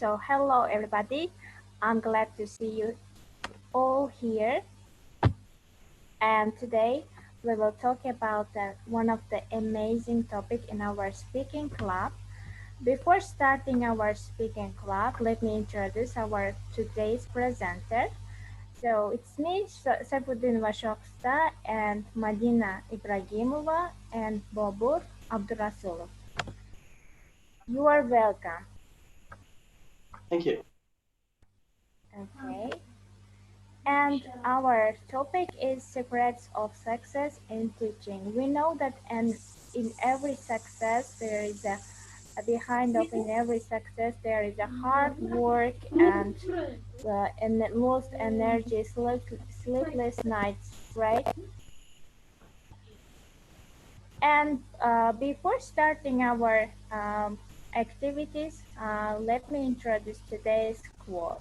So hello everybody, I'm glad to see you all here, and today we will talk about one of the amazing topic in our speaking club. Before starting our speaking club, let me introduce our today's presenter. So it's me, Saifuddin Vashoksta, and Madina Ibrahimova and Bobur Abdurasulov. You are welcome. Thank you. Okay. And our topic is secrets of success in teaching. We know that in every success there is in every success there is a hard work and most energy, sleepless nights, right? And before starting our activities, let me introduce today's quote.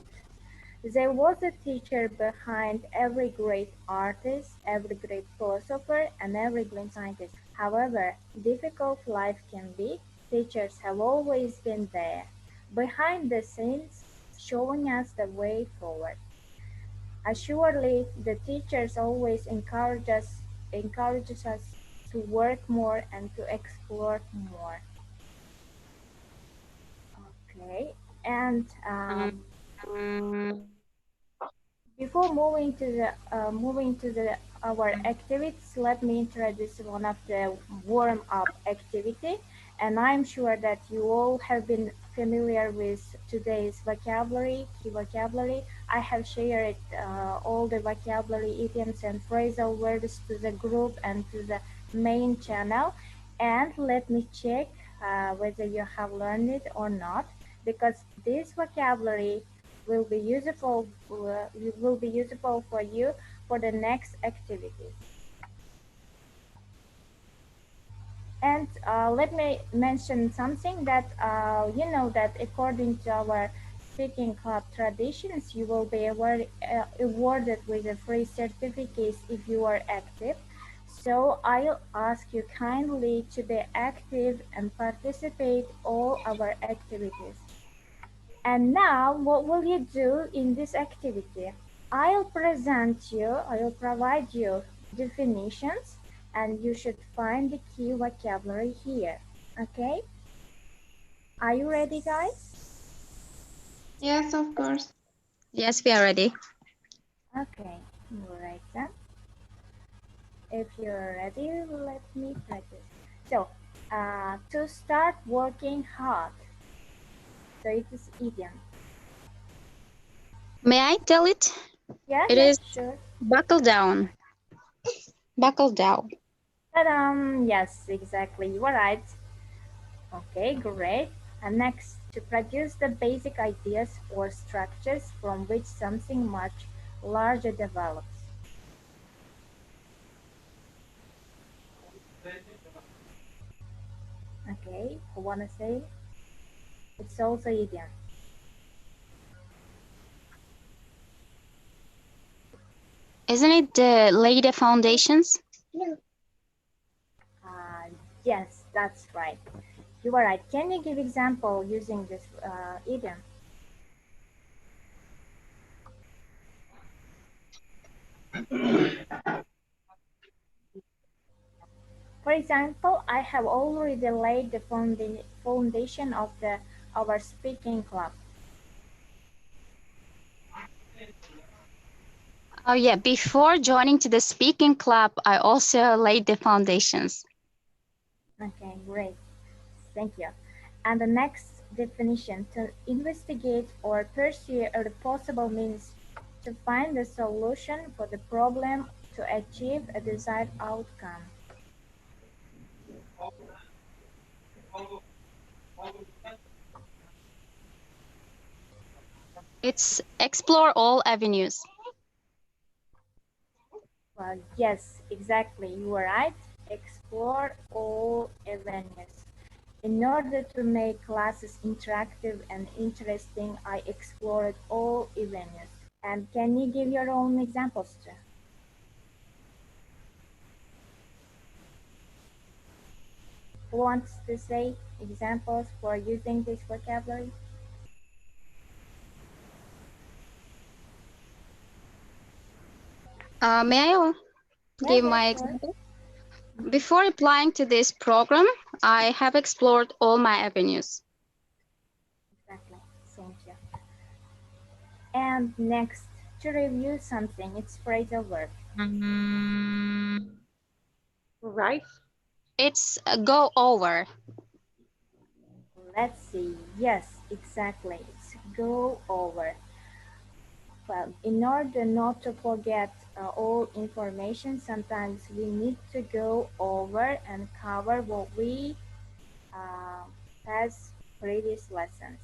There was a teacher behind every great artist, every great philosopher, and every great scientist. However difficult life can be, teachers have always been there, behind the scenes, showing us the way forward. Assuredly, the teachers always encourages us to work more and to explore more. Okay, and before moving to the our activities, let me introduce one of the warm-up activity, and I'm sure that you all have been familiar with today's vocabulary, key vocabulary. I have shared all the vocabulary, idioms, and phrasal words to the group and to the main channel, and let me check whether you have learned it or not, because this vocabulary will be useful for you for the next activity. And let me mention something that you know that according to our speaking club traditions, you will be awarded with a free certificate if you are active. So I'll ask you kindly to be active and participate all our activities. And now, what will you do in this activity? I'll provide you definitions, and you should find the key vocabulary here. Okay? Are you ready, guys? Yes, of course. Yes, we are ready. Okay, right then. If you're ready, let me practice. So, to start working hard. So it is idiom. May I tell it? Yeah, It yeah, is sure. buckle down. Buckle down. Ta-da! Yes, exactly. You are right. Okay, great. And next, to produce the basic ideas or structures from which something much larger develops. Okay, who wanna say? It's also idiom. Isn't it lay the foundations? Uh, yes, that's right. You are right. Can you give example using this idiom? For example, I have already laid the foundation of our speaking club. Oh yeah, before joining to the speaking club, I also laid the foundations. Okay, great. Thank you. And the next definition, to investigate or pursue a possible means to find a solution for the problem to achieve a desired outcome. It's explore all avenues. Well, yes, exactly. You are right. Explore all avenues. In order to make classes interactive and interesting, I explored all avenues. And can you give your own examples too? Who wants to say examples for using this vocabulary? May I Yeah, give yeah, my sure. example? Before applying to this program, I have explored all my avenues. Exactly. Same here. And next, to review something, it's phrasal verb. Right. It's go over. Let's see. Yes, exactly. It's go over. Well, in order not to forget all information, sometimes we need to go over and cover what we uh, has previous lessons.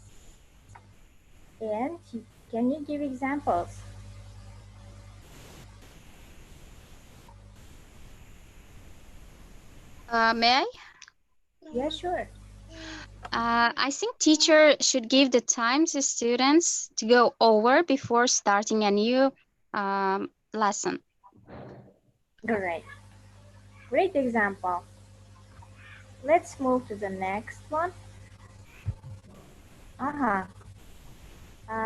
And can you give examples? May I? Yeah, sure. I think teacher should give the time to students to go over before starting a new lesson. Great. Great example. Let's move to the next one. Uh-huh.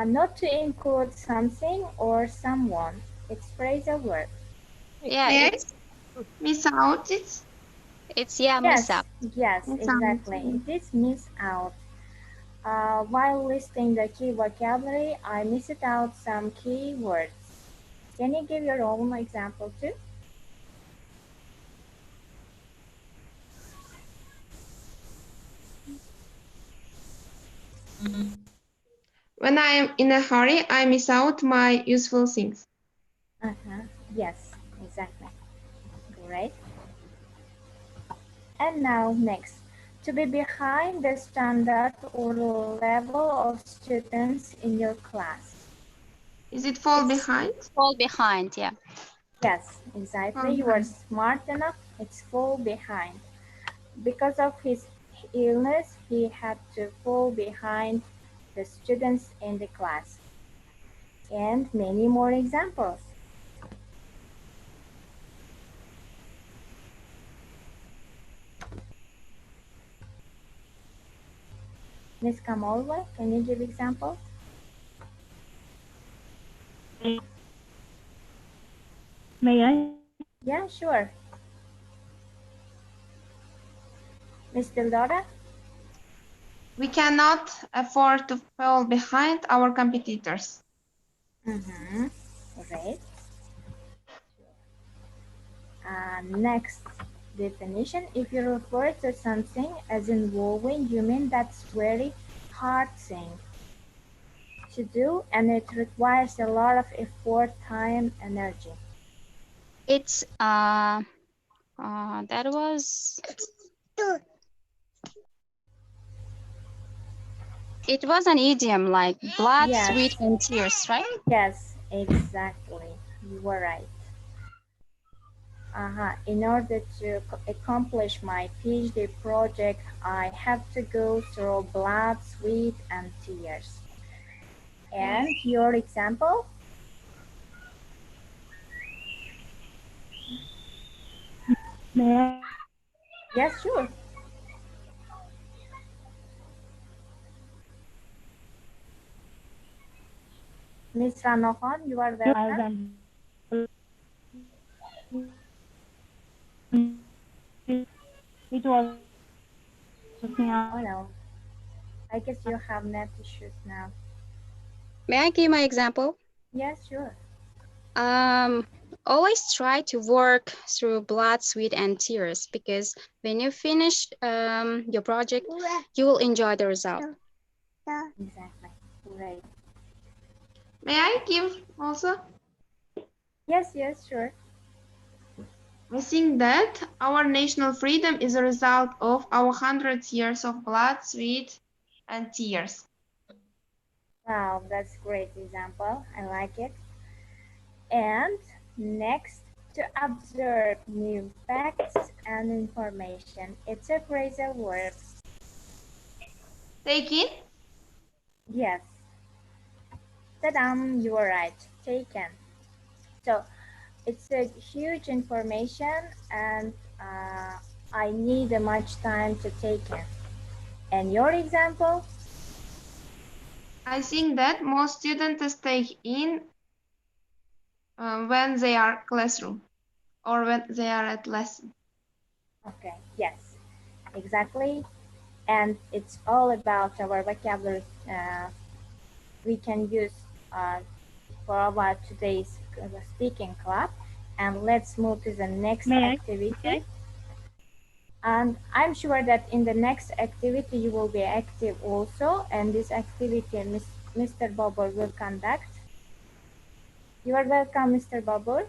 Not to include something or someone. It's phrasal verb. Yeah, May I it's miss out it? miss Yes, out. yes, Miss exactly. out. It is miss out. While listing the key vocabulary, I missed out some key words. Can you give your own example too? When I am in a hurry, I miss out my useful things. Uh-huh. Yes, exactly. Great. And now next, to be behind the standard or level of students in your class. Is it fall It's behind? fall behind. Yeah. Yes, Fall exactly. You are behind. smart enough. It's fall behind. Because of his illness, he had to fall behind the students in the class. And many more examples. Miss Kamolwa, can you give examples? May I? Yeah, sure. Miss Dildora? We cannot afford to fall behind our competitors. Mm-hmm. Great. Next definition, if you refer to something as involving, you mean that's very hard thing to do and it requires a lot of effort, time, energy. It's that was it was an idiom like blood, Yes, sweat, and tears, right? yes, exactly. You were right. In order to accomplish my PhD project, I have to go through blood, sweat, and tears. And your example? May I? Yes, sure. Miss Ranohan, you are As welcome. an it was now. Oh no, I guess you have net issues now. May I give my example? Yes, sure. Um, Always try to work through blood, sweat, and tears because when you finish your project, you will enjoy the result. Exactly. Great. May I give also? Yes, yes, sure. I think that our national freedom is a result of our 100 years of blood, sweat, and tears. Wow, that's great example. I like it. And next, to observe new facts and information. It's a phrasal verb. Take in. Yes. Ta-dam, you are right. Taken. So it's a huge information and I need much time to take it. And your example? I think that most students take in when they are classroom or when they are at lesson. Okay, yes, exactly. And it's all about our vocabulary we can use uh, for our today's speaking club. And let's move to the next May I? activity. And I'm sure that in the next activity you will be active also. And this activity Mr. Bobber will conduct. You are welcome, Mr. Bobber.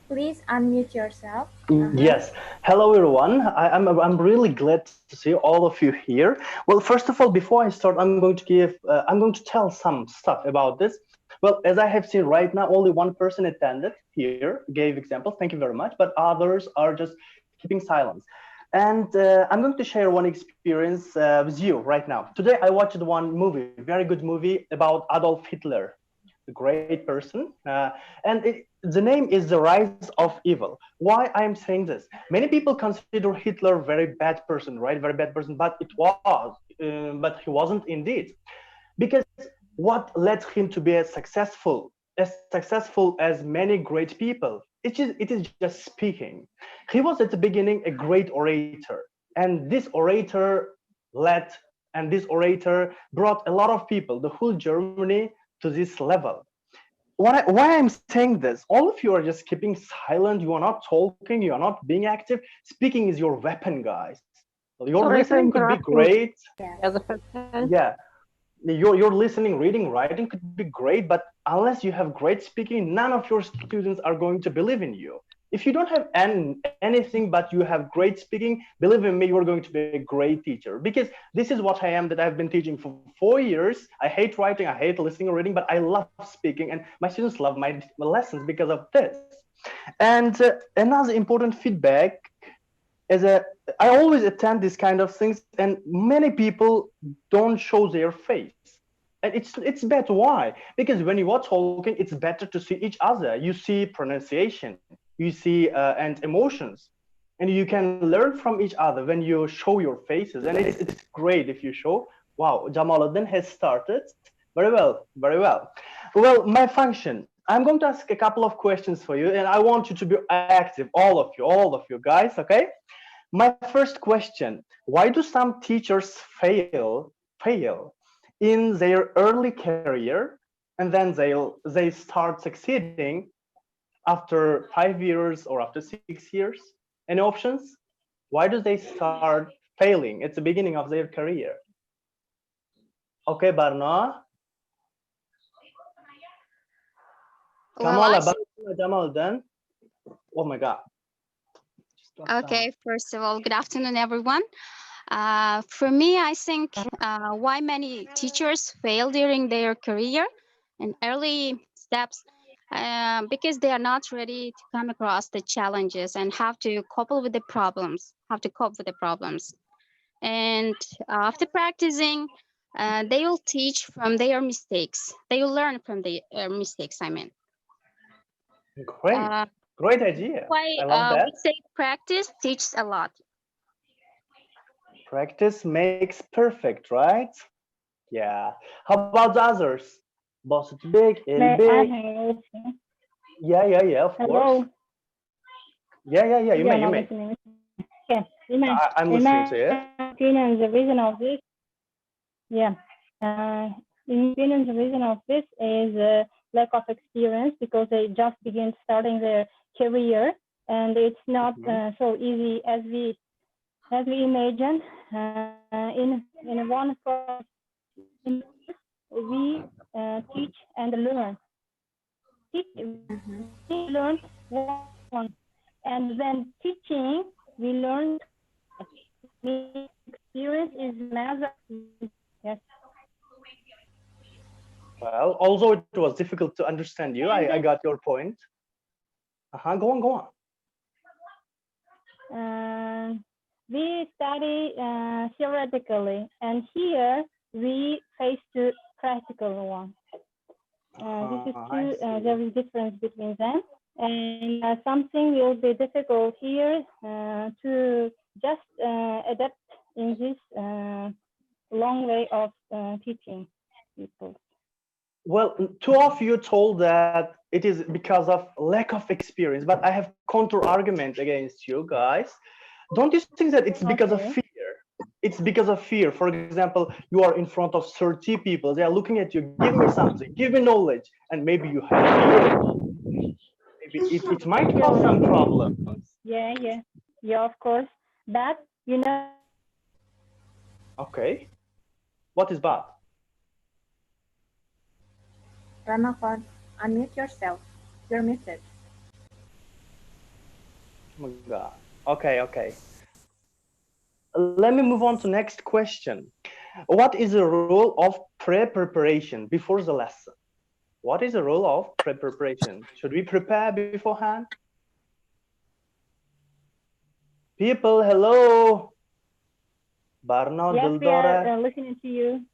Please unmute yourself. Yes. Hello, everyone. I'm really glad to see all of you here. Well, first of all, before I start, I'm going to tell some stuff about this. Well, as I have seen right now, only one person attended here, gave examples. Thank you very much. But others are just keeping silence. And I'm going to share one experience with you right now. Today, I watched one movie, very good movie about Adolf Hitler, a great person. The name is The Rise of Evil. Why I'm saying this? Many people consider Hitler very bad person, right? Very bad person, but he wasn't indeed. Because what led him to be as successful as many great people? It is just speaking. He was at the beginning a great orator, and this orator brought a lot of people, the whole Germany, to this level. Why I'm saying this, all of you are just keeping silent, you are not talking, you are not being active. Speaking is your weapon, guys. Your Sorry for listening could be interrupting. great. Yes. Yeah, your listening, reading, writing could be great, but unless you have great speaking, none of your students are going to believe in you. If you don't have anything but you have great speaking, believe in me, you're going to be a great teacher. Because this is what I am, that I've been teaching for 4 years. I hate writing, I hate listening or reading, but I love speaking, and my students love my lessons because of this. And another important feedback is I always attend these kind of things, and many people don't show their face. And it's bad. Why? Because when you are talking, it's better to see each other. You see pronunciation, you see and emotions, and you can learn from each other when you show your faces. And it's great if you show. Wow, Jamaluddin has started very well, very well. Well, my function. I'm going to ask a couple of questions for you, and I want you to be active, all of you guys. Okay. My first question, why do some teachers fail in their early career, and then they start succeeding after 5 years or after 6 years? Any options? Why do they start failing at the beginning of their career? Okay, Barna. Well, I think, Jamal then. Oh my God. okay, first of all, good afternoon, everyone. For me, I think why many teachers fail during their career and early steps because they are not ready to come across the challenges and have to couple with the problems, have to cope with the problems. And after practicing, they will teach from their mistakes. They will learn from the mistakes, I mean. Great. Uh, Great idea. why I love we that. say practice teaches a lot. Practice makes perfect, right? Yeah. How about the others? Boss it's big, May L I big. have Yeah, of course. hello? Yeah, you Yeah, may, you not may. listening. Okay. I'm In listening my to it. opinion, the reason of this, yeah, in my opinion, the reason of this is lack of experience because they just begin starting their career, and it's not Mhm. so easy as we imagine. In one course, we teach and learn. Mhm. We learn one, and then teaching, we learn. The experience is another. Yes, Well, although it was difficult to understand you, I and got your point. Go on, go on. we study theoretically, and here we face the practical one. This is I two. see. There is difference between them, and something will be difficult here to just adapt in this long way of teaching people. Well, two of you told that it is because of lack of experience, but I have counter argument against you guys. Don't you think that it's because of Okay. fear? It's because of fear. For example, you are in front of 30 people, they are looking at you, give me something, give me knowledge, and maybe you have fear. Maybe it might cause some Actually, problems. yeah, of course. But you know, Okay, what is bad? Ramakan, unmute yourself. You're muted. Oh my God. Okay, okay. Let me move on to next question. What is the role of pre-preparation before the lesson? What is the role of pre-preparation? Should we prepare beforehand? People, hello. Barno, yes, we Dildora. are listening to you.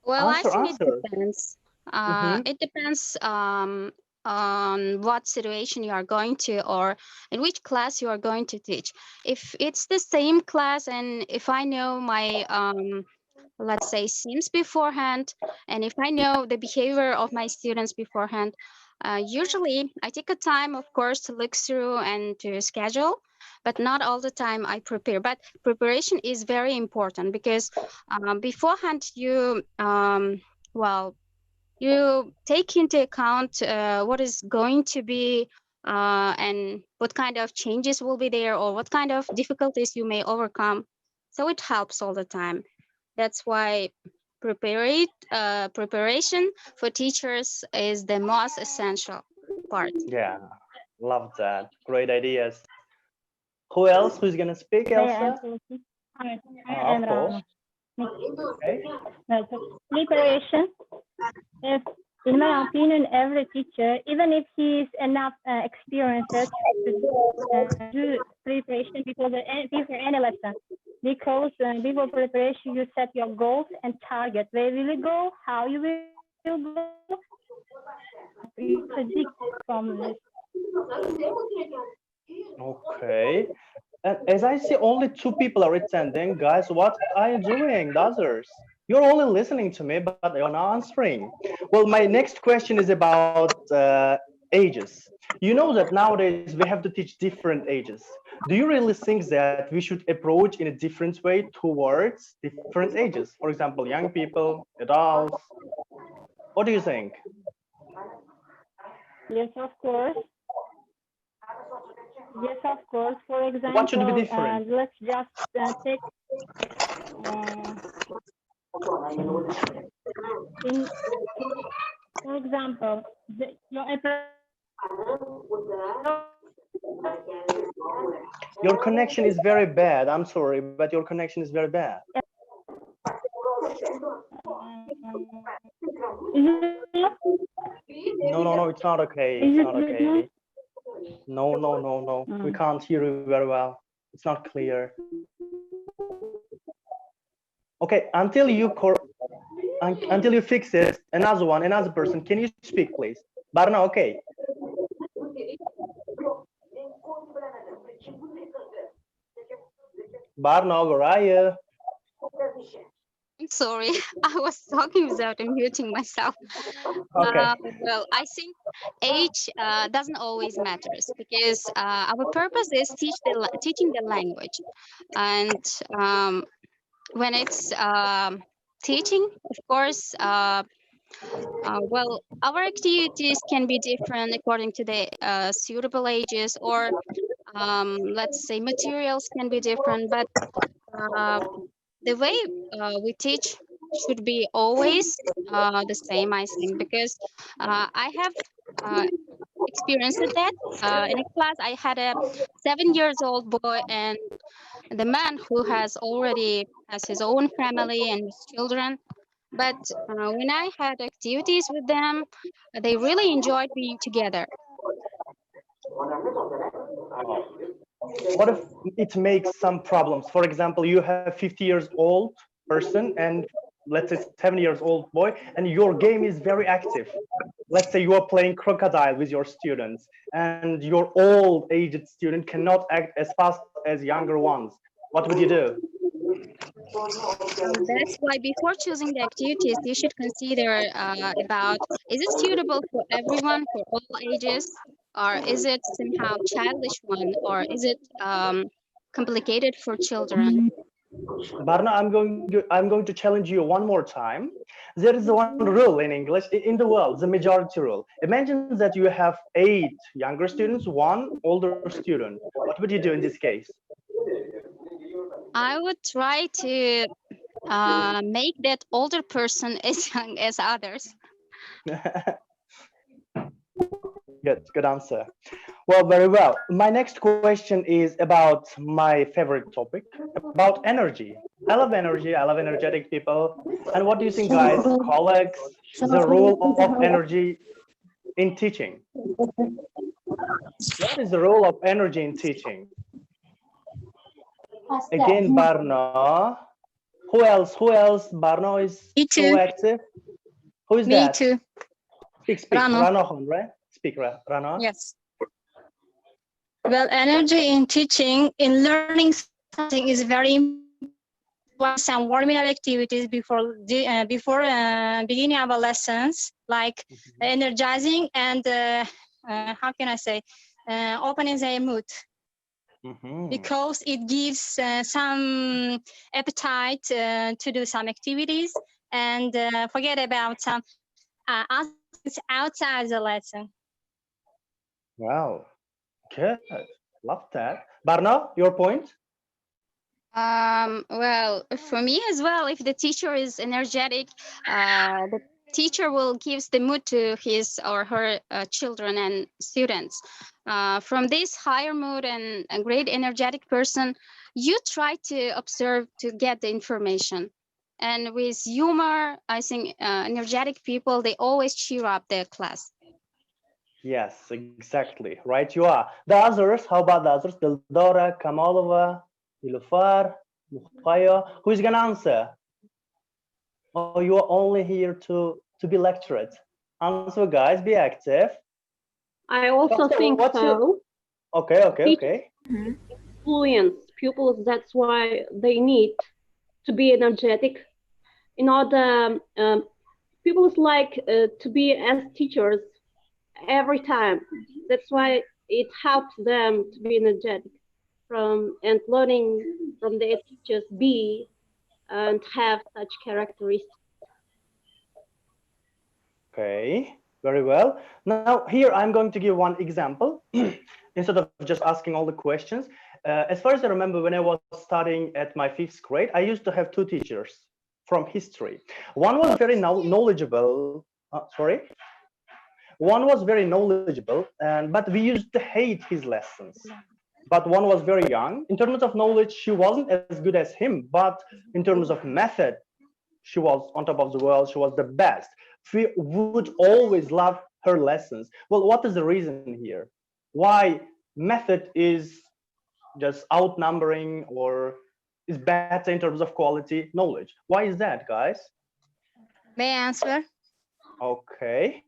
Well, I think it Answer. depends. Mm-hmm. It depends on what situation you are going to or in which class you are going to teach. If it's the same class and if I know my let's say themes beforehand, and if I know the behavior of my students beforehand, usually I take a time, of course, to look through and to schedule, but not all the time I prepare. But preparation is very important because beforehand well, you take into account what is going to be and what kind of changes will be there or what kind of difficulties you may overcome. So it helps all the time. That's why preparation for teachers is the most essential part. Yeah, love that. Great ideas. Who else? Who's gonna speak, Yeah, Elsa? absolutely. I Of am course. Rana. Okay. Right. So preparation. If, in my opinion, every teacher, even if he's enough experienced, do preparation before any lesson. Because before preparation, you set your goals and target. Where will you go? How you will go? You predict from this. Okay. And as I see only two people are attending, guys, what are you doing, the others? You're only listening to me, but you're not answering. Well, my next question is about ages. You know that nowadays we have to teach different ages. Do you really think that we should approach in a different way towards different ages? For example, young people, adults. What do you think? Yes, of course. Yes, of course. For What should be example, different? let's just take uh, in for example, your Your connection is very bad. I'm sorry, but your connection is very bad. No, no, no, it's not okay. is It's it not good now? okay. No, no, no, no. We can't hear you very well. It's not clear. Okay, until you fix it, another person, can you speak, please? Barna, okay. Barna, where are you? I'm sorry, I was talking without unmuting myself. Okay. Well, I think age doesn't always matters because our purpose is teaching the language, and when it's teaching, of course, well, our activities can be different according to the suitable ages, or let's say materials can be different, but uh, the way we teach should be always the same, I think, because I have experienced that. In a class, I had a 7 years old boy and the man who has his own family and his children. But when I had activities with them, they really enjoyed being together. Oh. What if it makes some problems? For example, you have 50 years old person and let's say 7 years old boy, and your game is very active. Let's say you are playing crocodile with your students, and your old aged student cannot act as fast as younger ones. What would you do? That's why before choosing the activities, you should consider about is it suitable for everyone, for all ages, or is it somehow childish one, or is it complicated for children? Barna, I'm going to challenge you one more time. There is one rule in English in the world, the majority rule. Imagine that you have 8 younger students, 1 older student. What would you do in this case? I would try to make that older person as young as others. Good answer. Well, very well. My next question is about my favorite topic, about energy. I love energy. I love energetic people. And what do you think, guys, colleagues, the role of energy in teaching? What is the role of energy in teaching? Again, Barno. Who else? Who else? Barno is Me so too. active. Who is Me that? too. Speak. Rano. Rano, right? Speak, Rano. Yes. Well, energy in teaching, in learning something is very important. Some warming up activities before beginning our lessons, like energizing and how can I say, opening their mood. Because it gives some appetite to do some activities and forget about some things outside the lesson. Wow, good. Love that. Barno, your point? Well, for me as well, if the teacher is energetic, the teacher will give the mood to his or her children and students. From this higher mood and a great energetic person, you try to observe to get the information. And with humor, I think energetic people, they always cheer up their class. Yes, exactly. Right, you are. The others, how about the others? Dildora, Kamalova, Ilufar, Mukhaya. Who's gonna answer? Oh, you are only here to be lectured. Answer, guys, be active. I also think so. Okay. Influence pupils, that's why they need to be energetic. In order, pupils like to be as teachers every time. That's why it helps them to be energetic and learning from their teachers be and have such characteristics. Okay, very well. Now here I'm going to give one example instead of just asking all the questions. As far as I remember, when I was studying at my 5th grade, I used to have 2 teachers from history. One was very knowledgeable. Sorry. One was very knowledgeable, but we used to hate his lessons. But one was very young. In terms of knowledge, she wasn't as good as him, but in terms of method, she was on top of the world. She was the best. We would always love her lessons. Well, what is the reason here? Why method is just outnumbering or is better in terms of quality knowledge? Why is that, guys? May I answer? Okay.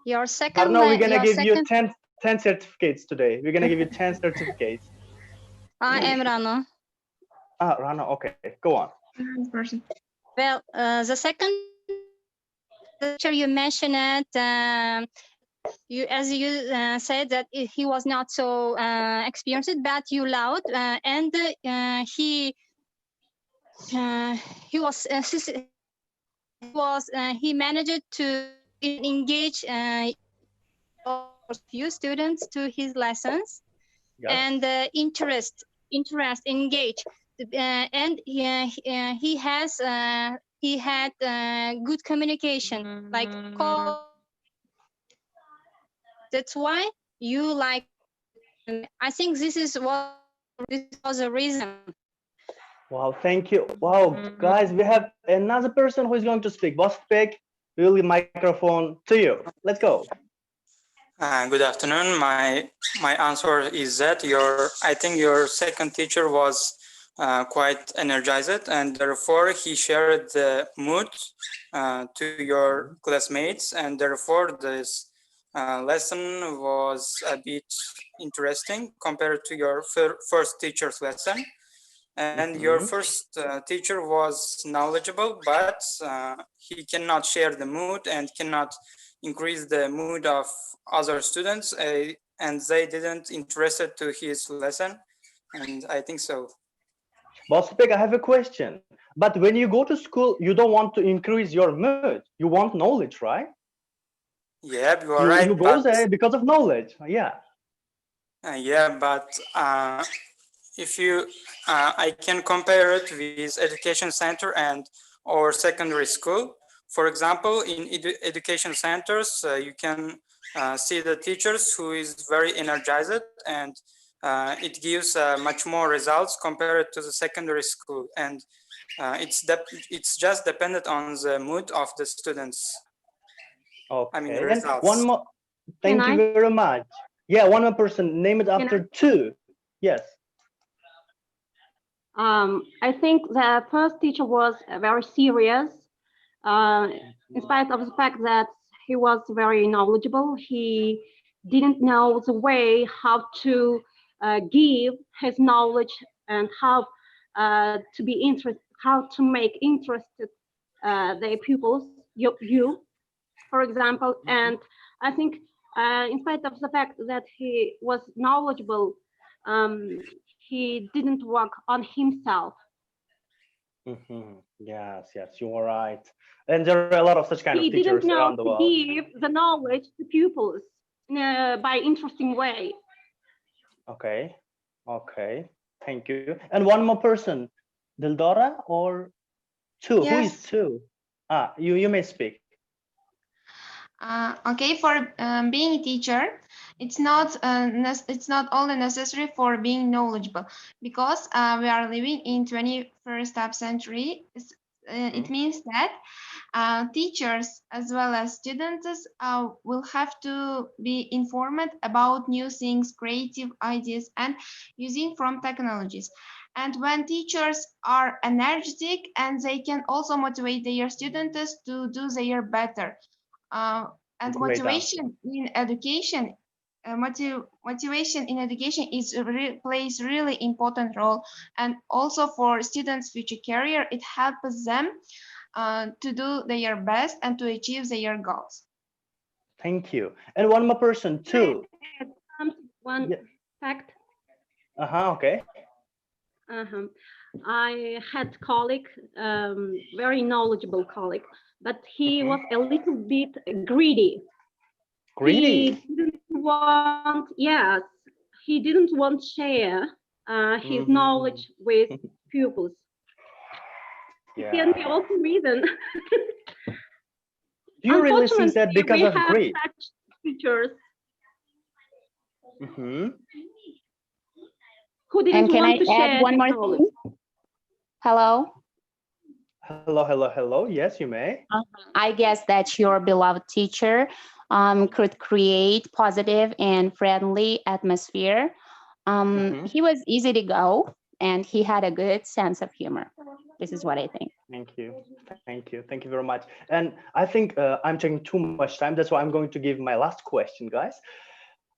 Your second. No, we're gonna give you 10 certificates today. We're gonna give you 10 certificates. I am Rano. Rana, okay, go on. Well, the second lecture you mentioned it. You said that he was not so experienced, but you loved, and he he managed to engage few students to his lessons. Yes. And interest, engage, and he had good communication, like call. That's why you like. I think this was a reason. Wow, thank you. Wow, guys, we have another person who is going to speak. Boss speak. We'll give microphone to you. Let's go. Good afternoon. My answer is that I think your second teacher was quite energized, and therefore he shared the mood to your classmates, and therefore this lesson was a bit interesting compared to your first teacher's lesson. And your first teacher was knowledgeable, but he cannot share the mood and cannot increase the mood of other students, and they didn't interested to his lesson. And I think so. Bospek, I have a question. But when you go to school, you don't want to increase your mood. You want knowledge, right? Yeah, you are right. You go there because of knowledge. Yeah. Yeah, but if you, I can compare it with education center and or secondary school. For example, in education centers, you can see the teachers who is very energized, and it gives much more results compared to the secondary school. And it's just dependent on the mood of the students. Okay. I mean, And results. one more. Thank you very much. Yeah, one more person. Name it after two. Yes. I think the first teacher was very serious, in spite of the fact that he was very knowledgeable. He didn't know the way how to give his knowledge and how to be interested, how to make interested the pupils, you, for example. And I think, in spite of the fact that he was knowledgeable, he didn't work on himself. Yes, yes, you are right. And there are a lot of such kind of He teachers didn't know around the to world. give the knowledge to pupils by interesting way. Okay, okay, thank you. And one more person, Dildora or two? Yes. Who is two? Ah, you may speak. Okay, for being a teacher, it's not only necessary for being knowledgeable, because we are living in 21st century. It means that teachers as well as students will have to be informed about new things, creative ideas, and using from technologies. And when teachers are energetic, and they can also motivate their students to do their better. And motivation in education, motivation in education plays really important role, and also for students' future career, it helps them to do their best and to achieve their goals. Thank you. And one more person, two. One fact. Okay. I had colleague, very knowledgeable colleague, but he was a little bit greedy. Greedy? He didn't want, yes, he didn't want to share his knowledge with pupils. Yeah. It can be also reason. Do you really think that because we of have greed? such teachers who didn't And can want I to share add one more knowledge. thing? Hello? Hello, hello, hello. Yes, you may. I guess that your beloved teacher could create positive and friendly atmosphere. He was easy to go, and he had a good sense of humor. This is what I think. Thank you. Thank you. Thank you very much. And I think I'm taking too much time. That's why I'm going to give my last question, guys.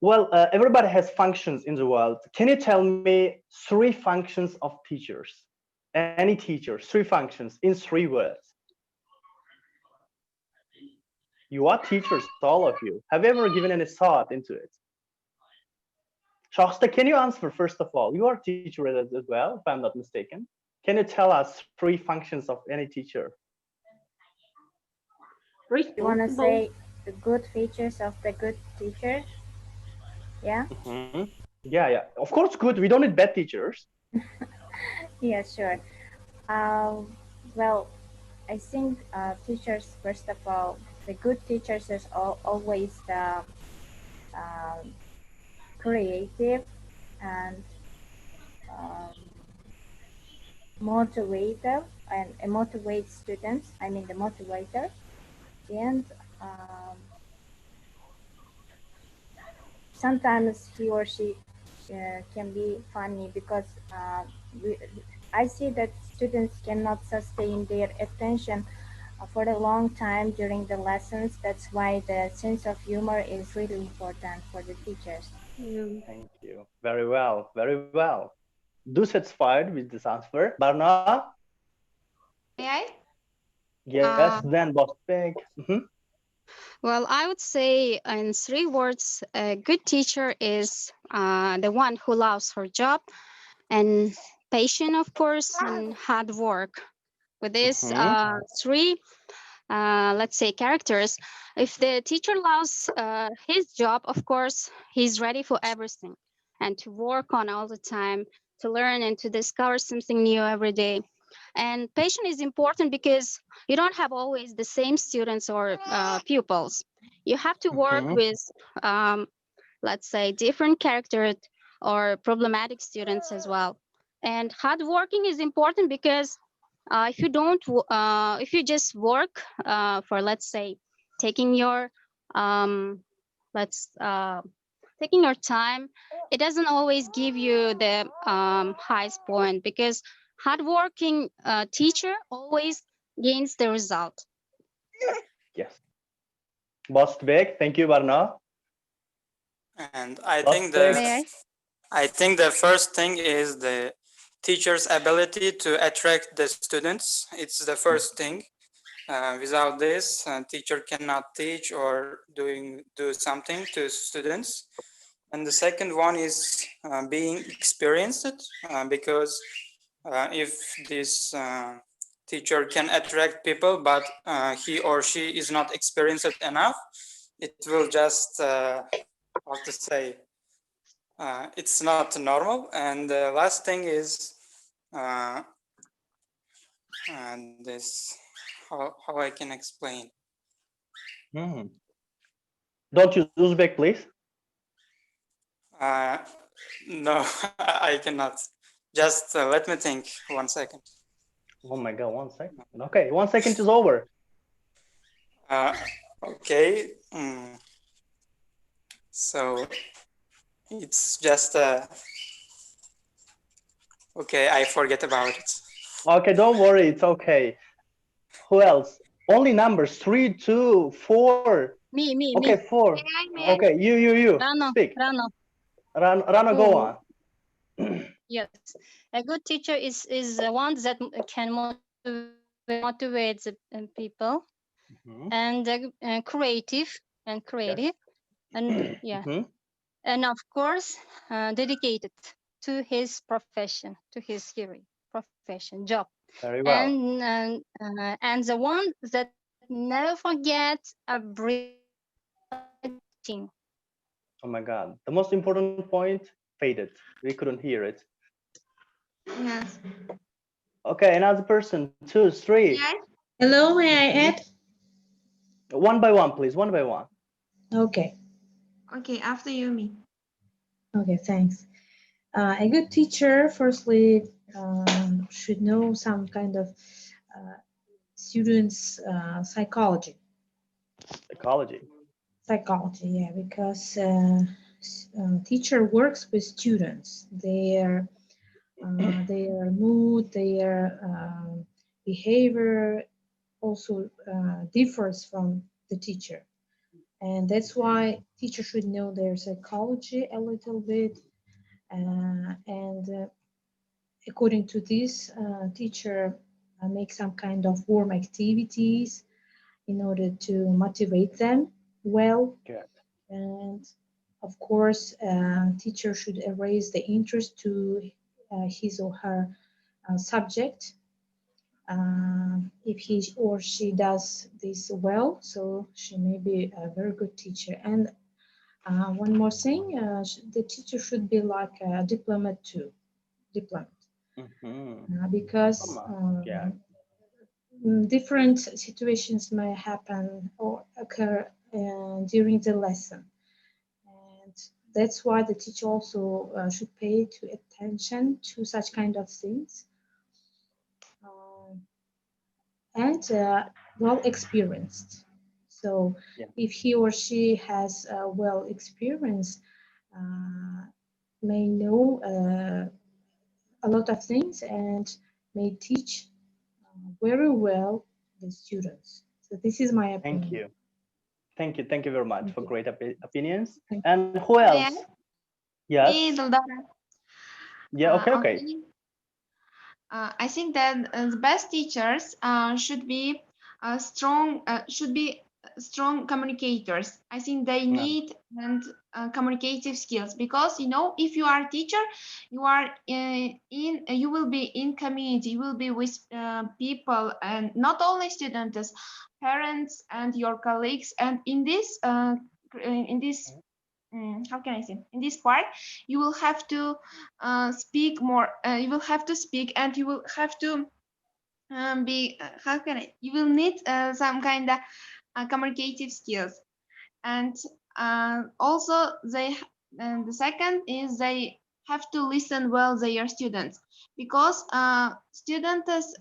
Well, everybody has functions in the world. Can you tell me 3 functions of teachers? Any teachers, 3 functions in 3 words. You are teachers, all of you. Have you ever given any thought into it? Shasta, can you answer first of all? You are a teacher as well, if I'm not mistaken. Can you tell us 3 functions of any teacher? You want to say the good features of the good teacher? Yeah? Yeah, yeah. Of course, good. We don't need bad teachers. Yeah, sure. Well, I think teachers, first of all, the good teachers is always the creative and motivator and motivate students. I mean the motivator, and sometimes he or she can be funny because I see that students cannot sustain their attention for a long time during the lessons. That's why the sense of humor is really important for the teachers. Thank you. Very well. Very well. do satisfied with this answer. Barna? May I? Yes, then boss big. Well, I would say in 3 words, a good teacher is the one who loves her job and patient, of course, and hard work. With these three, let's say, characters, if the teacher loves his job, of course, he's ready for everything and to work on all the time, to learn and to discover something new every day. And patience is important because you don't have always the same students or pupils. You have to work with, let's say, different characters or problematic students as well. And hard working is important because if you don't, if you just work for, let's say, taking your, let's taking your time, it doesn't always give you the highest point because hardworking teacher always gains the result. Yes. Boss big. Thank you, Barna. And I Boss think big. the first thing is the teacher's ability to attract the students. It's the first thing. Without this, teacher cannot teach or do something to students. And the second one is being experienced, because if this teacher can attract people, but he or she is not experienced enough, it will just, how to say, it's not normal. And the last thing is this, how I can explain. Don't use Uzbek, please. No, I cannot. Just let me think 1 second. Oh my God, 1 second. Okay, 1 second is over. Okay. So it's just okay, I forget about it. Okay, don't worry, it's okay. Who else? Only numbers 3, 2, 4. Me. Okay, 4. Okay, you. Rano, Speak. Rano. Rana, go on. Yes, a good teacher is the one that can motivate the people, and creative, and yeah, and of course dedicated to his profession, to his profession, job. Very well. And the one that never forgets a teaching. Oh my God, the most important point faded. We couldn't hear it. Yes. Okay, another person, 2, 3. Yes. Hello, may I add? One by one, please. One by one. Okay. Okay, after you, me. Okay, thanks. A good teacher, firstly, should know some kind of students' psychology. Psychology, yeah, because teacher works with students. Their mood, their behavior also differs from the teacher. And that's why teachers should know their psychology a little bit. And according to this, teacher make some kind of warm activities in order to motivate them well. Good. And of course, teacher should raise the interest to his or her subject. If he or she does this well, so she may be a very good teacher. And one more thing, the teacher should be like a diplomat too. Because different situations may happen or occur during the lesson. And that's why the teacher also should pay attention to such kind of things. And well experienced. So if he or she has well experience, may know a lot of things and may teach very well the students. So this is my opinion. Thank you very much for great opinions. And who else? Yes. Yeah, okay. Okay. I think that the best teachers should be strong communicators. I think they need and communicative skills, because if you are a teacher, you are you will be in community, you will be with people, and not only students, parents and your colleagues. And in this how can I say, in this part, you will have to speak more. You will have to speak, and you will have to be. How can I? You will need some kind of communicative skills, and also the second is they have to listen well their students, because students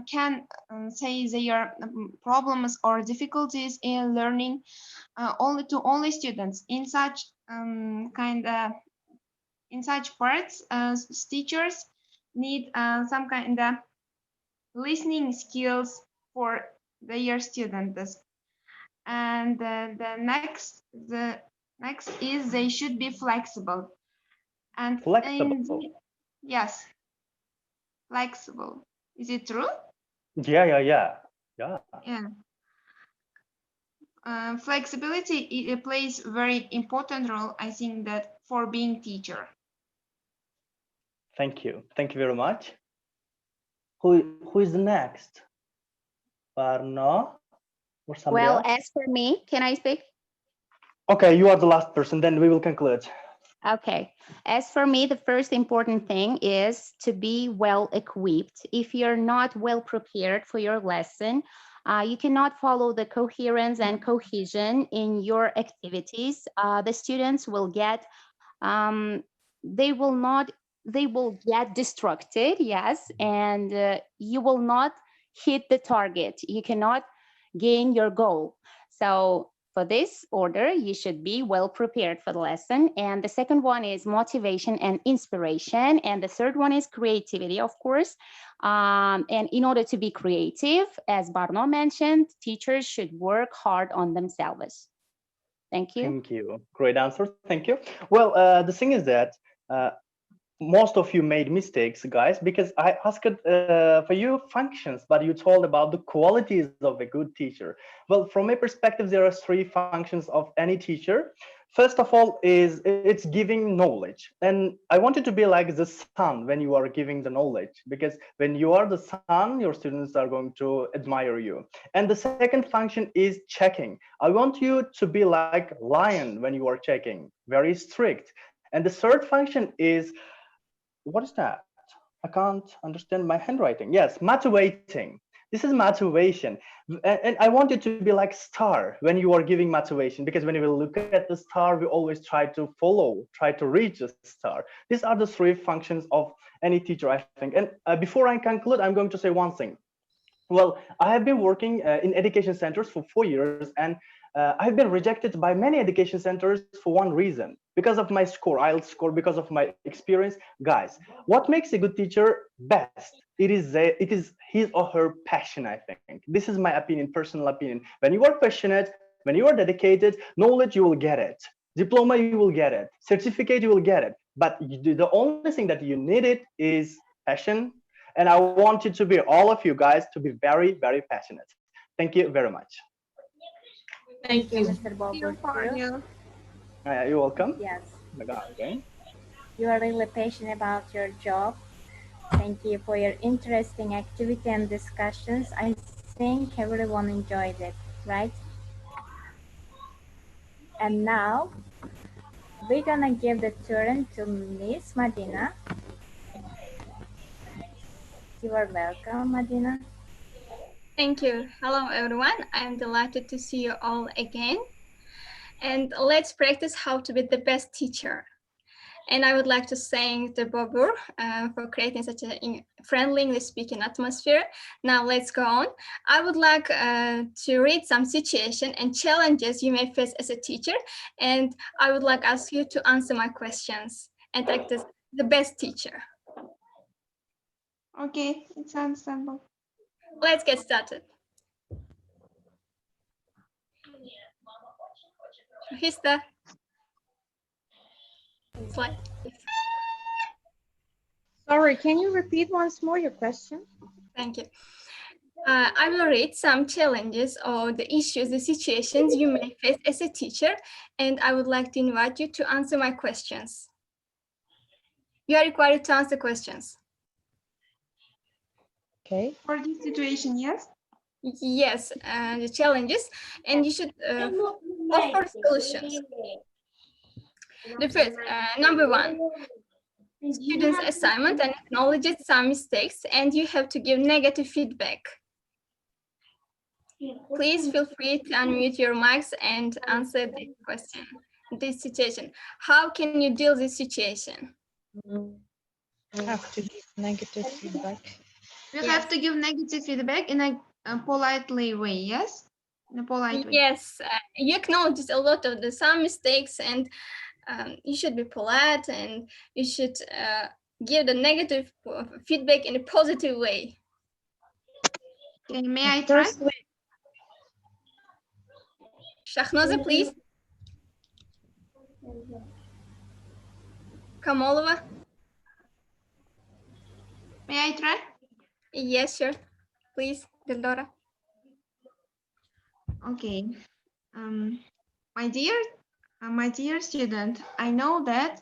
can say their problems or difficulties in learning only students. In such in such parts, teachers need some kind of listening skills for their students. And the next is they should be flexible. And Flexible. yes, flexible. Is it true? Yeah. Yeah. Flexibility, it plays very important role, I think, that for being teacher. Thank you very much. Who is the next? Parno or somebody Well, else? as for me, can I speak? Okay, you are the last person, then we will conclude. Okay. As for me, the first important thing is to be well equipped. If you're not well prepared for your lesson, you cannot follow the coherence and cohesion in your activities. The students will get, they will get distracted, yes, and you will not hit the target. You cannot gain your goal. So for this order, you should be well prepared for the lesson. And the second one is motivation and inspiration. And the third one is creativity, of course. And in order to be creative, as Barno mentioned, teachers should work hard on themselves. Thank you. Thank you. Great answer. Thank you. Well, the thing is that most of you made mistakes, guys, because I asked for you functions, but you told about the qualities of a good teacher. Well, from my perspective, there are three functions of any teacher. First of all, is it's giving knowledge, and I want it to be like the sun when you are giving the knowledge, because when you are the sun, your students are going to admire you. And the second function is checking. I want you to be like lion when you are checking, very strict. And the third function is, what is that? I can't understand my handwriting. Yes, motivating. This is motivation. And I want it to be like star when you are giving motivation, because when we look at the star, we always try to follow, try to reach the star. These are the three functions of any teacher, I think. And before I conclude, I'm going to say one thing. Well, I have been working in education centers for 4 years, and I've been rejected by many education centers for one reason: because of my score, IELTS score, because of my experience. Guys, what makes a good teacher best? It is his or her passion, I think. This is my opinion, personal opinion. When you are passionate, when you are dedicated, knowledge, you will get it. Diploma, you will get it. Certificate, you will get it. But the only thing that you need it is passion. And I want you to be, all of you guys, to be very, very passionate. Thank you very much. Thank you, Mr. Thank you for Bobo. you. You're welcome. Yes, Okay. you are really passionate about your job. Thank you for your interesting activity and discussions. I think everyone enjoyed it, right? And now we're gonna give the turn to Miss Madina. You are welcome, Madina. Thank you. Hello, everyone. I'm delighted to see you all again. And let's practice how to be the best teacher. And I would like to thank the Bobur for creating such a friendly English speaking atmosphere. Now let's go on. I would like to read some situation and challenges you may face as a teacher. And I would like ask you to answer my questions and act as the best teacher. Okay, it's understandable. Let's get started. Here's the slide. Sorry, can you repeat once more your question? Thank you. I will read some challenges or the issues, the situations you may face as a teacher, and I would like to invite you to answer my questions. You are required to answer questions. Okay. For this situation, yes? Yes, the challenges, and you should look for solutions. The first, number one, students' assignment and acknowledges some mistakes, and you have to give negative feedback. Please feel free to unmute your mics and answer this question, this situation. How can you deal with this situation? Have to give negative feedback. You have to give negative feedback in a politely way, yes? In a polite way. Yes, you acknowledge a lot of some mistakes, and you should be polite, and you should give the negative feedback in a positive way. Okay, may I try? Shahnaza, please. Kamolova. May I try? Yes, sure. Please, Dildora. Okay. My dear student, I know that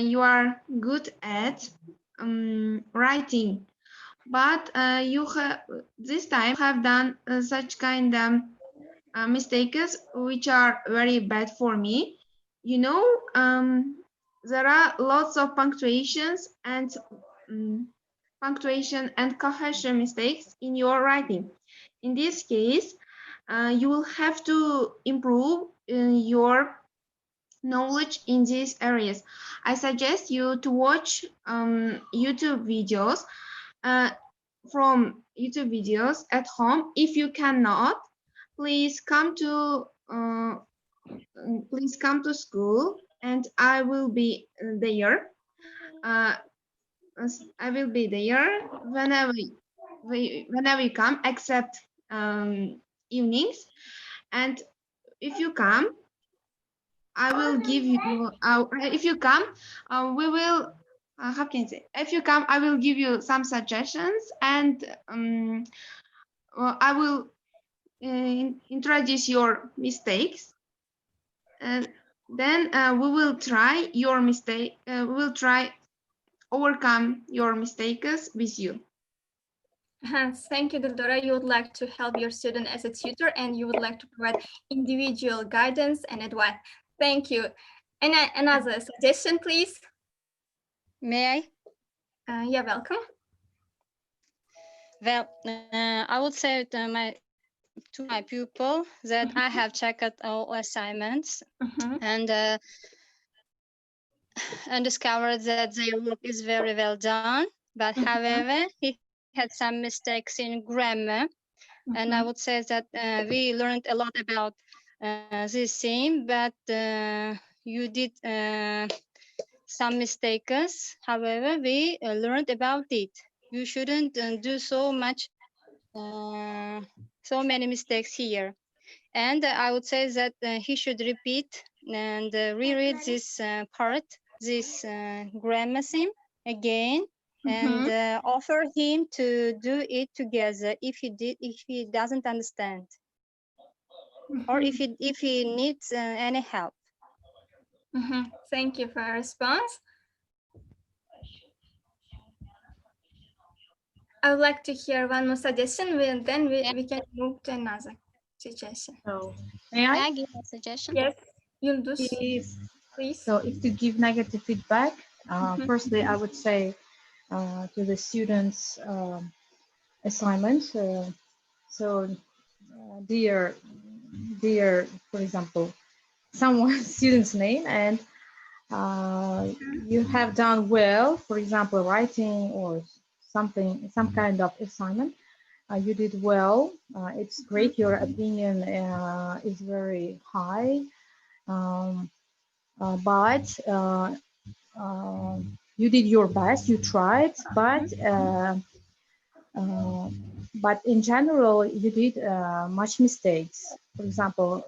you are good at writing, but you have this time have done such kind of mistakes which are very bad for me. You know, there are lots of punctuations and cohesion mistakes in your writing. In this case, you will have to improve your knowledge in these areas. I suggest you to watch YouTube videos from YouTube videos at home. If you cannot, please come to school, and I will be there. I will be there whenever you come, except evenings. And if you come, I will give you. If you come, we will. How can I say? If you come, I will give you some suggestions, and I will introduce your mistakes. And then we will try your mistake. We will try overcome your mistakes with you. Thank you, Dildora. You would like to help your student as a tutor, and you would like to provide individual guidance and advice. Thank you. And another suggestion, please. May I? You're welcome. Well, I would say to my pupil that I have checked all assignments and discovered that their work is very well done. But however, he had some mistakes in grammar, and I would say that we learned a lot about this theme, but you did some mistakes. However, we learned about it. You shouldn't do so many mistakes here. And I would say that he should repeat and reread this this grammar theme again, and offer him to do it together if he doesn't understand, or if he needs any help. Thank you for your response. I would like to hear one more suggestion, then we can move to another suggestion. So, may I give a suggestion? Yes, Yıldız, please. So if to give negative feedback, firstly, I would say to the students' assignment. Dear, for example, someone's student's name, and you have done well, for example, writing or something, some kind of assignment. You did well. It's great. Your opinion is very high. But you did your best. You tried, but in general, you did much mistakes. For example,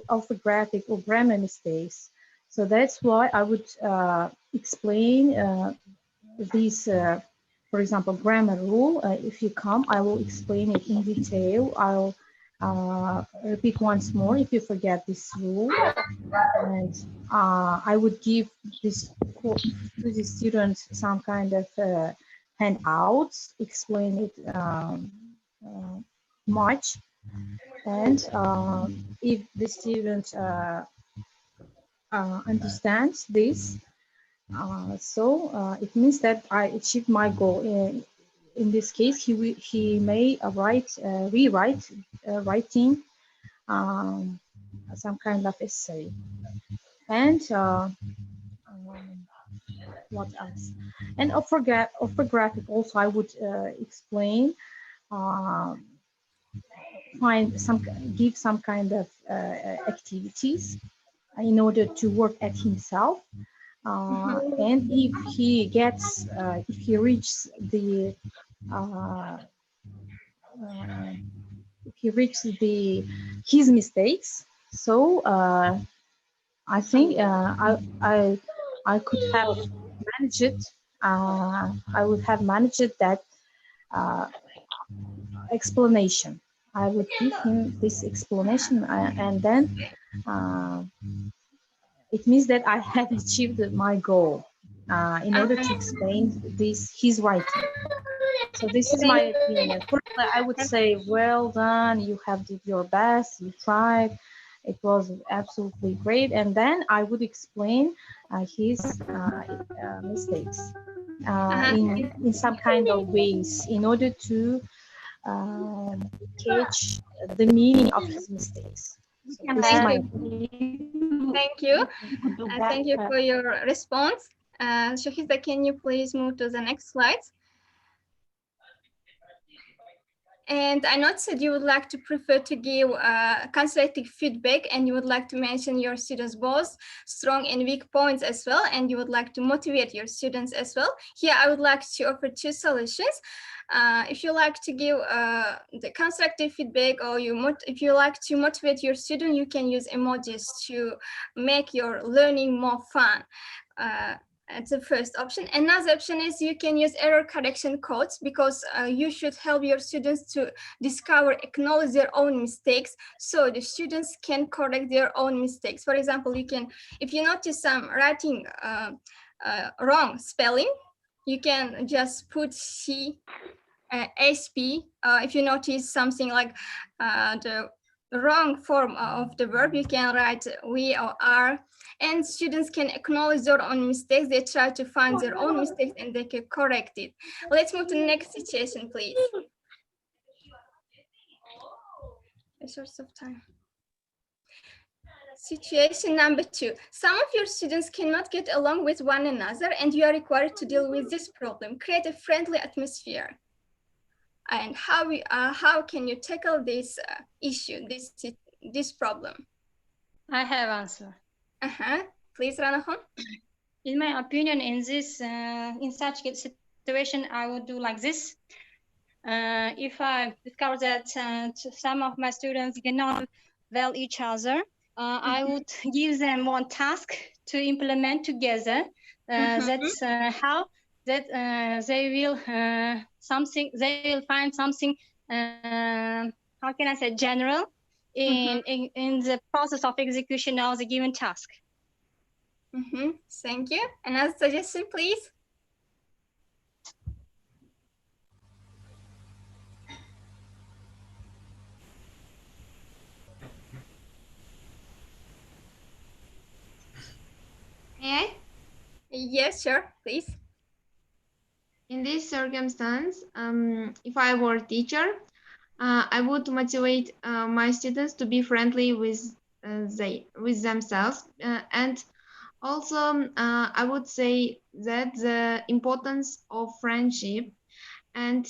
orthographic or grammar mistakes. So that's why I would explain this, for example, grammar rule. If you come, I will explain it in detail. I'll repeat once more if you forget this rule. And I would give this to the students some kind of handouts, explain it much. And if the student understands this, it means that I achieved my goal. In this case, he may rewrite writing some kind of essay. And what else? And orthographic also I would explain, give some kind of activities in order to work at himself. And if he reaches his mistakes, so I think I could have managed it. I would have managed that explanation. I would give him this explanation, and then it means that I have achieved my goal in order to explain his writing. So this is my opinion. First, I would say, well done, you have did your best, you tried, it was absolutely great. And then I would explain his mistakes in some kind of ways in order to catch the meaning of his mistakes. So this is my opinion. Thank you. Thank you for your response. Shahida, can you please move to the next slide? And I noticed that you would like to prefer to give constructive feedback, and you would like to mention your students' both strong and weak points as well, and you would like to motivate your students as well. Here, I would like to offer two solutions. If you like to give the constructive feedback, or if you like to motivate your student, you can use emojis to make your learning more fun. That's the first option. Another option is you can use error correction codes, because you should help your students to discover, acknowledge their own mistakes, so the students can correct their own mistakes. For example, if you notice some writing wrong spelling, you can just put SP. If you notice something like the wrong form of the verb, you can write we or are, and students can acknowledge their own mistakes. They try to find their own mistakes and they can correct it. Let's move to the next situation, please. A source of time. Situation number 2. Some of your students cannot get along with one another, and you are required to deal with this problem. Create a friendly atmosphere. And how can you tackle this issue, this problem? I have answer. Please, Ranahon. In my opinion, in such situation, I would do like this. If I discover that some of my students cannot well each other, I would give them one task to implement together. That's how that they will find something. How can I say, general in the process of execution of the given task. Thank you. Another suggestion, please. May I? Yes, sure, please. In this circumstance, if I were a teacher, I would motivate my students to be friendly with themselves, and also I would say that the importance of friendship, and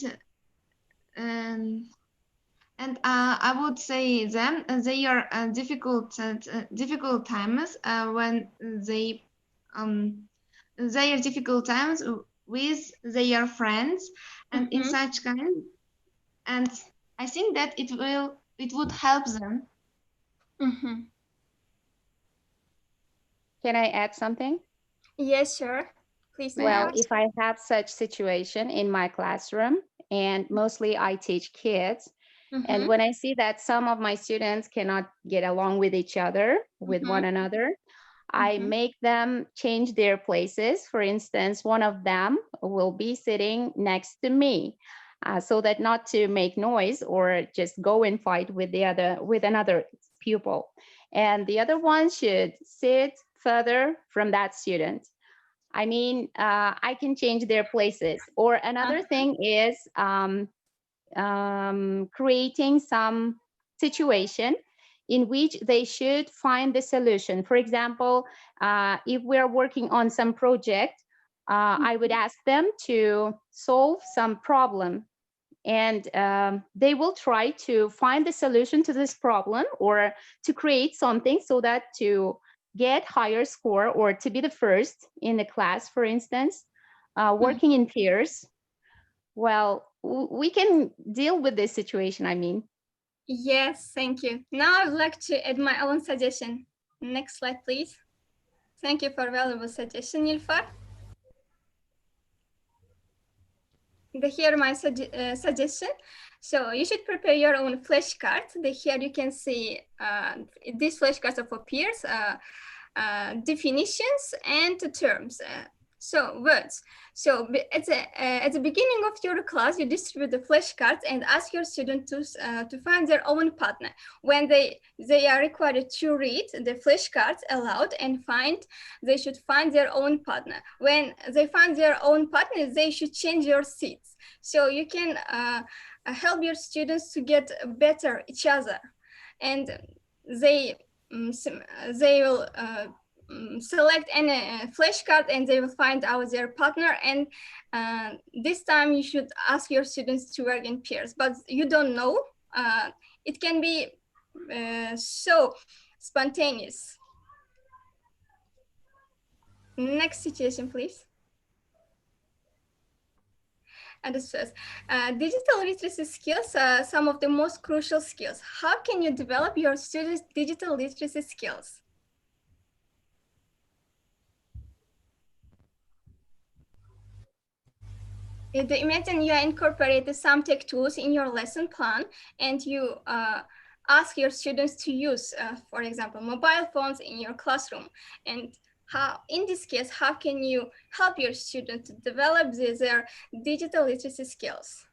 I would say them they are difficult times when they are difficult times with their friends, and in such kind, and I think that it would help them. Can I add something? Yes, sure. Please. Well, if I have such situation in my classroom, and mostly I teach kids, and when I see that some of my students cannot get along with each other, with one another, I make them change their places. For instance, one of them will be sitting next to me, so that not to make noise or just go and fight with another pupil. And the other one should sit further from that student. I mean, I can change their places. Or another thing is creating some situation in which they should find the solution. For example, if we're working on some project, I would ask them to solve some problem, and they will try to find the solution to this problem or to create something so that to get higher score or to be the first in the class, for instance, working in pairs. Well, we can deal with this situation, I mean. Yes, thank you. Now I'd like to add my own suggestion. Next slide, please. Thank you for valuable suggestion, Nilfar. Here my suggestion. So you should prepare your own flashcards. Here you can see these flashcards are for peers, definitions and terms. So words. So at the beginning of your class, you distribute the flashcards and ask your students to find their own partner. When they are required to read the flashcards aloud and they should find their own partner. When they find their own partner, they should change your seats. So you can help your students to get better each other, and they will select any flashcard and they will find out their partner, and this time you should ask your students to work in pairs, but you don't know, it can be so spontaneous. Next situation, please. And this says, digital literacy skills are some of the most crucial skills. How can you develop your students' digital literacy skills? Imagine you incorporated some tech tools in your lesson plan, and you ask your students to use, for example, mobile phones in your classroom. And in this case, how can you help your students to develop their digital literacy skills?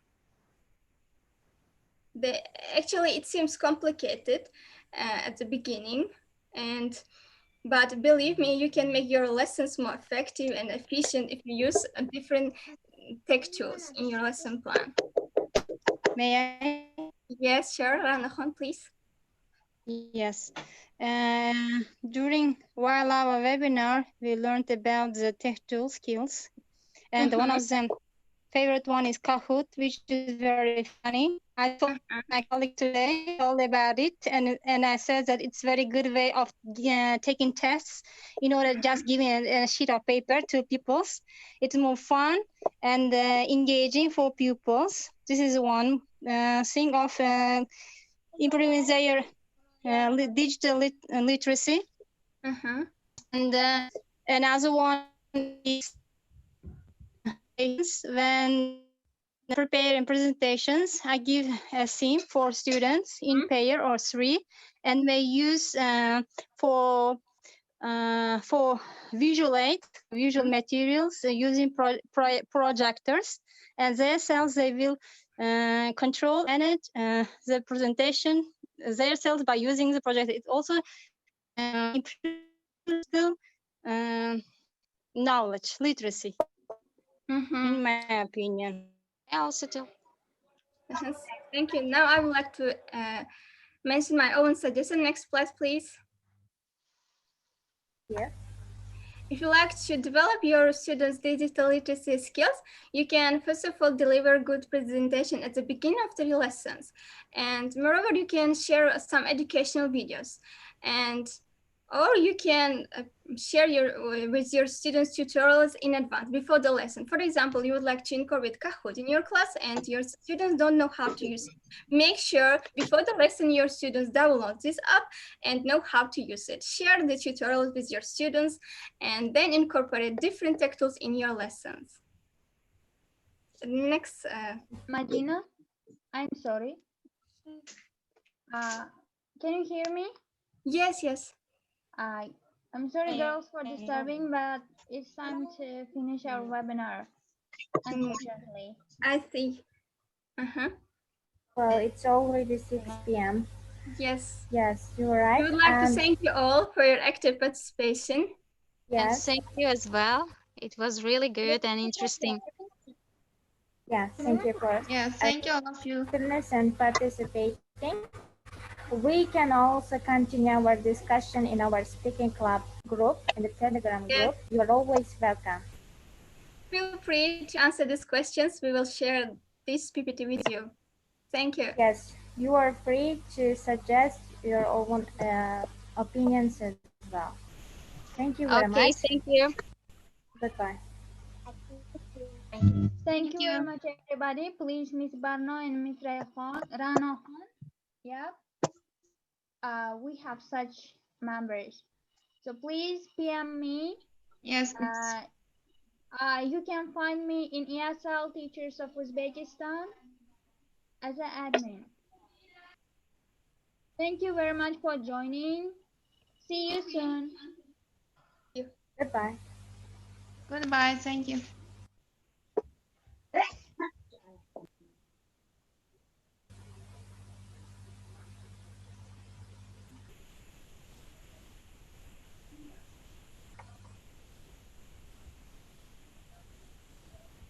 Actually, it seems complicated at the beginning, but believe me, you can make your lessons more effective and efficient if you use different tech tools in your lesson plan. May I? Yes, sure. Ranahon, please. Yes. While our webinar, we learned about the tech tool skills, and one of them favorite one is Kahoot, which is very funny. I told my colleague today all about it, and I said that it's very good way of taking tests, in order just giving a sheet of paper to pupils. It's more fun and engaging for pupils. This is one thing of improving their digital literacy. And another one is when preparing presentations, I give a theme for students in pair or three, and they use for visual materials using projectors, and themselves they will control and the presentation themselves by using the projector. It also improves knowledge literacy. In my opinion. I also do. Thank you. Now I would like to mention my own suggestion. Next slide, please. Yeah. If you like to develop your students' digital literacy skills, you can first of all deliver good presentation at the beginning of the lessons. And moreover, you can share some educational videos. And or you can share with your students tutorials in advance before the lesson. For example, you would like to incorporate Kahoot in your class and your students don't know how to use it. Make sure before the lesson your students download this app and know how to use it. Share the tutorials with your students and then incorporate different tech tools in your lessons. Next. Madina, I'm sorry. Can you hear me? Yes, yes. I'm sorry, girls, for disturbing, but it's time to finish our webinar, unfortunately. I see. Well, it's already 6 p.m. Yes. Yes, you're right. We would like to thank you all for your active participation. Yes. And thank you as well. It was really good and interesting. Yeah, thank you for thank you all of you and participating. We can also continue our discussion in our speaking club group, in the Telegram group. You are always welcome. Feel free to answer these questions. We will share this PPT with you. Thank you. Yes, you are free to suggest your own opinions as well. Thank you very much. Okay, thank you. Goodbye. Thank you very much, everybody. Please, Miss Barno and Miss Rano. Yep. We have such members. So please PM me. Yes. You can find me in ESL Teachers of Uzbekistan as an admin. Thank you very much for joining. See you soon. Thank you. Goodbye. Goodbye. Thank you.